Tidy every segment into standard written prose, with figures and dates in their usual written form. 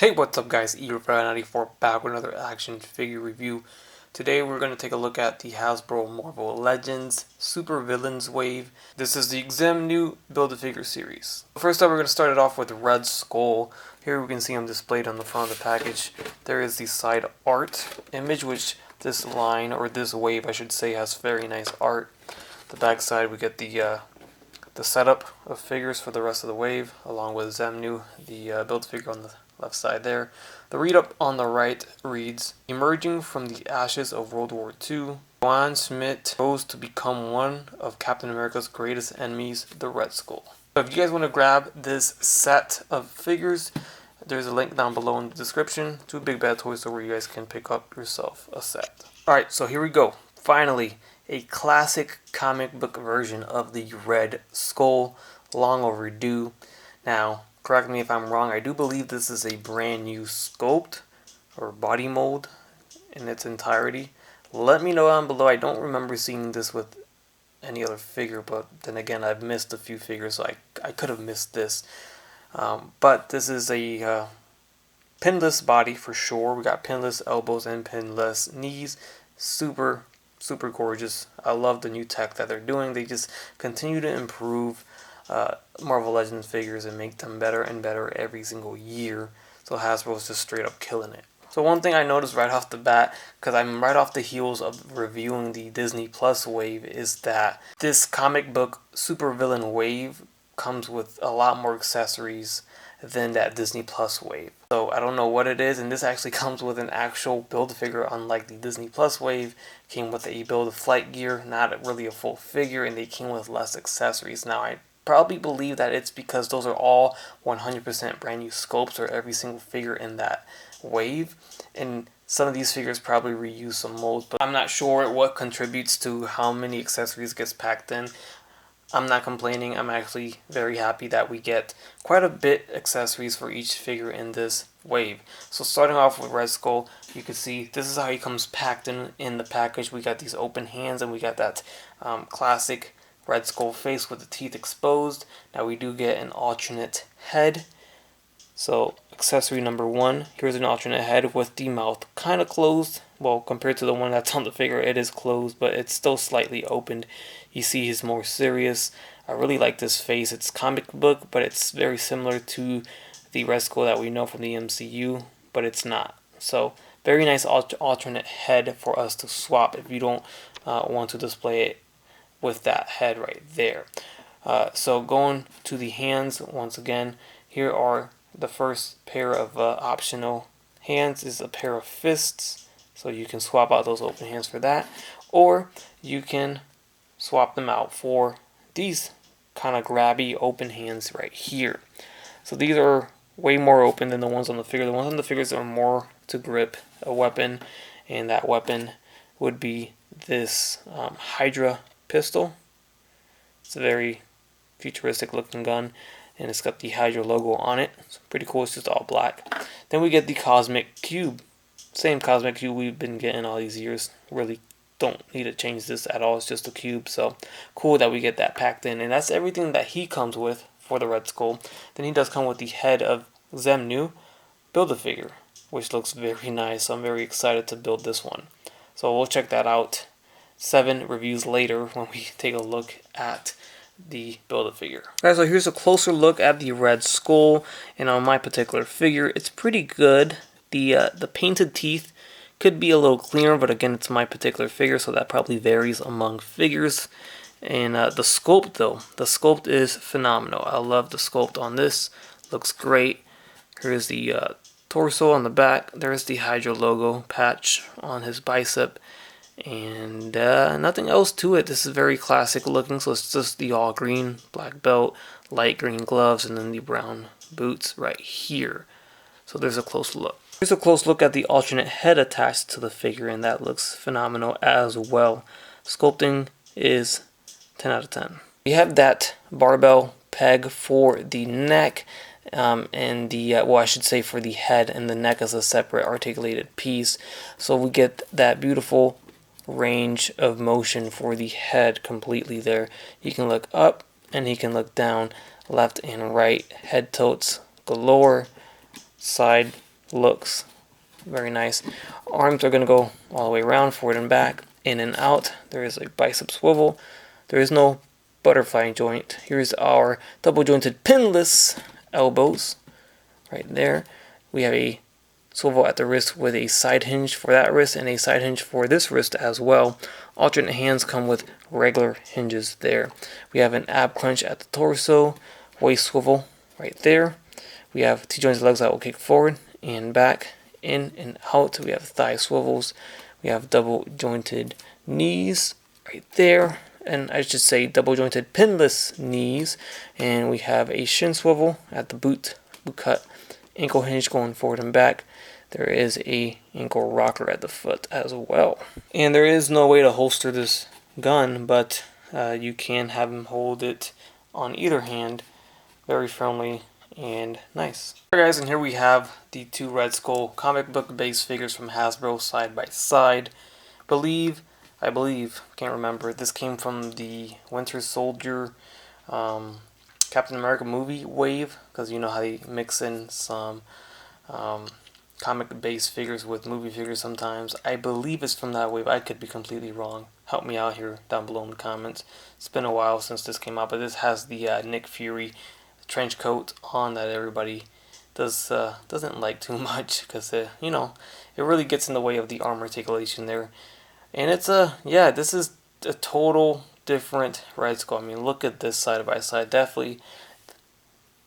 Hey, what's up guys, E94 back with another action figure review. Today we're going to take a look at the Hasbro Marvel Legends Super Villains Wave. This is the Xemnu Build-A-Figure series. First up, we're going to start it off with Red Skull. Here we can see him displayed on the front of the package. There is the side art image, which this line, or this wave I should say, has very nice art. The back side we get the setup of figures for the rest of the wave, along with Xemnu, the Build-A-Figure on the left side there. The read-up on the right reads, "Emerging from the ashes of World War II, Johann Schmidt rose to become one of Captain America's greatest enemies, the Red Skull." So if you guys want to grab this set of figures, there's a link down below in the description to Big Bad Toy Store where you guys can pick up yourself a set. Alright, so here we go. Finally, a classic comic book version of the Red Skull, long overdue. Now, correct me if I'm wrong, I do believe this is a brand new sculpt or body mold in its entirety. Let me know down below. I don't remember seeing this with any other figure, but then again, I've missed a few figures, so I could have missed this. But this is a pinless body for sure. We got pinless elbows and pinless knees. Super gorgeous. I love the new tech that they're doing. They just continue to improve Marvel Legends figures and make them better and better every single year. So Hasbro is just straight up killing it. So one thing I noticed right off the bat, because I'm right off the heels of reviewing the Disney Plus wave, is that this comic book supervillain wave comes with a lot more accessories than that Disney Plus wave. So I don't know what it is, and this actually comes with an actual Build-A-Figure, unlike the Disney Plus wave. Came with a Build-A-Flight gear, not really a full figure, and they came with less accessories. Now I probably believe that it's because those are all 100% brand new sculpts for every single figure in that wave, and some of these figures probably reuse some molds, but I'm not sure what contributes to how many accessories gets packed in. I'm not complaining. I'm actually very happy that we get quite a bit accessories for each figure in this wave. So starting off with Red Skull, you can see this is how he comes packed in the package. We got these open hands, and we got that classic Red Skull face with the teeth exposed. Now we do get an alternate head. So accessory number one, here's an alternate head with the mouth kind of closed. Well, compared to the one that's on the figure, it is closed, but it's still slightly opened. You see he's more serious. I really like this face. It's comic book, but it's very similar to the Red Skull that we know from the MCU, but it's not. So very nice alternate head for us to swap if you don't want to display it with that head right there. So going to the hands, once again, here are the first pair of optional hands. Is a pair of fists, so you can swap out those open hands for that, or you can swap them out for these kind of grabby open hands right here. So these are way more open than the ones on the figure. The ones on the figures are more to grip a weapon, and that weapon would be this Hydra pistol. It's a very futuristic looking gun, and it's got the Hydra logo on it. It's pretty cool. It's just all black. Then we get the Cosmic Cube. Same Cosmic Cube we've been getting all these years. Really don't need to change this at all. It's just a cube. So cool that we get that packed in. And that's everything that he comes with for the Red Skull. Then he does come with the head of Xemnu Build-A-Figure, which looks very nice. So I'm very excited to build this one. So we'll check that out 7 reviews later when we take a look at the Build-A-Figure. Alright, so here's a closer look at the Red Skull, and on my particular figure, it's pretty good. The painted teeth could be a little cleaner, but again, it's my particular figure, so that probably varies among figures. And the sculpt, though, the sculpt is phenomenal. I love the sculpt on this. Looks great. Here's the torso on the back. There's the Hydra logo patch on his bicep. And nothing else to it. This is very classic looking, so it's just the all green black belt, light green gloves, and then the brown boots right here. So there's a close look. Here's a close look at the alternate head attached to the figure, and that looks phenomenal as well. Sculpting is 10 out of 10. We have that barbell peg for the neck, and the well, I should say for the head, and the neck is a separate articulated piece. So we get that beautiful range of motion for the head completely there. You can look up and he can look down, left and right, head tilts galore, side looks very nice. Arms are going to go all the way around, forward and back, in and out. There is a bicep swivel. There is no butterfly joint. Here's our double jointed pinless elbows right there. We have a swivel at the wrist with a side hinge for that wrist and a side hinge for this wrist as well. Alternate hands come with regular hinges there. We have an ab crunch at the torso, waist swivel right there. We have T-jointed legs that will kick forward and back, in and out. We have thigh swivels. We have double jointed knees right there, and I should say double jointed pinless knees. And we have a shin swivel at the boot cut, ankle hinge going forward and back. There is a ankle rocker at the foot as well. And there is no way to holster this gun, but you can have him hold it on either hand very firmly and nice. Alright guys, and here we have the two Red Skull comic book based figures from Hasbro side by side. I believe, can't remember, this came from the Winter Soldier Captain America movie wave, because you know how they mix in some comic-based figures with movie figures sometimes. I believe it's from that wave. I could be completely wrong. Help me out here down below in the comments. It's been a while since this came out, but this has the Nick Fury trench coat on that everybody doesn't like too much, because you know, it really gets in the way of the arm articulation there. And it's this is a total different Red Skull. I mean, look at this side by side. Definitely,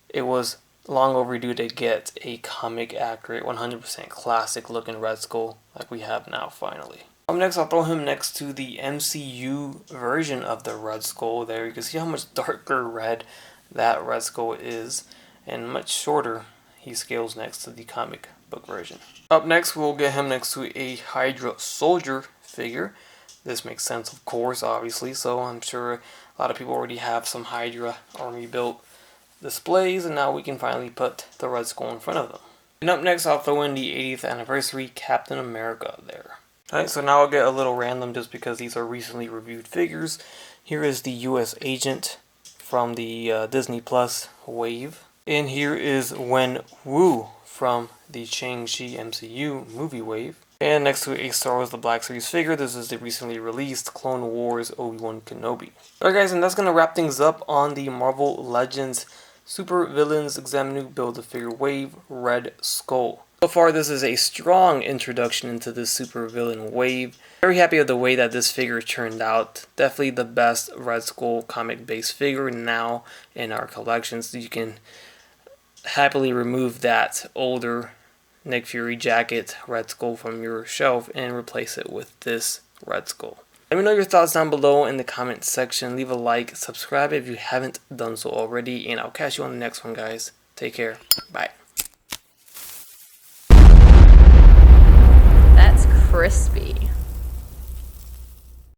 it was long overdue to get a comic accurate 100% classic looking Red Skull like we have now finally. Next I'll throw him next to the MCU version of the Red Skull. There you can see how much darker red that Red Skull is, and much shorter he scales next to the comic book version. Up next we'll get him next to a Hydra Soldier figure. This makes sense, of course, obviously, so I'm sure a lot of people already have some Hydra army built displays, and now we can finally put the Red Skull in front of them. And up next I'll throw in the 80th anniversary Captain America there. Alright, so now I'll get a little random just because these are recently reviewed figures. Here is the US Agent from the Disney Plus wave. And here is Wen Wu from the Shang-Chi MCU movie wave. And next to a Star Wars The Black Series figure, this is the recently released Clone Wars Obi-Wan Kenobi. Alright guys, and that's going to wrap things up on the Marvel Legends Super Villains Xemnu Build-A-Figure Wave Red Skull. So far this is a strong introduction into this super villain wave. Very happy with the way that this figure turned out. Definitely the best Red Skull comic based figure now in our collections. You can happily remove that older Nick Fury jacket Red Skull from your shelf and replace it with this Red Skull. Let me know your thoughts down below in the comment section. Leave a like, subscribe if you haven't done so already, and I'll catch you on the next one, guys. Take care. Bye.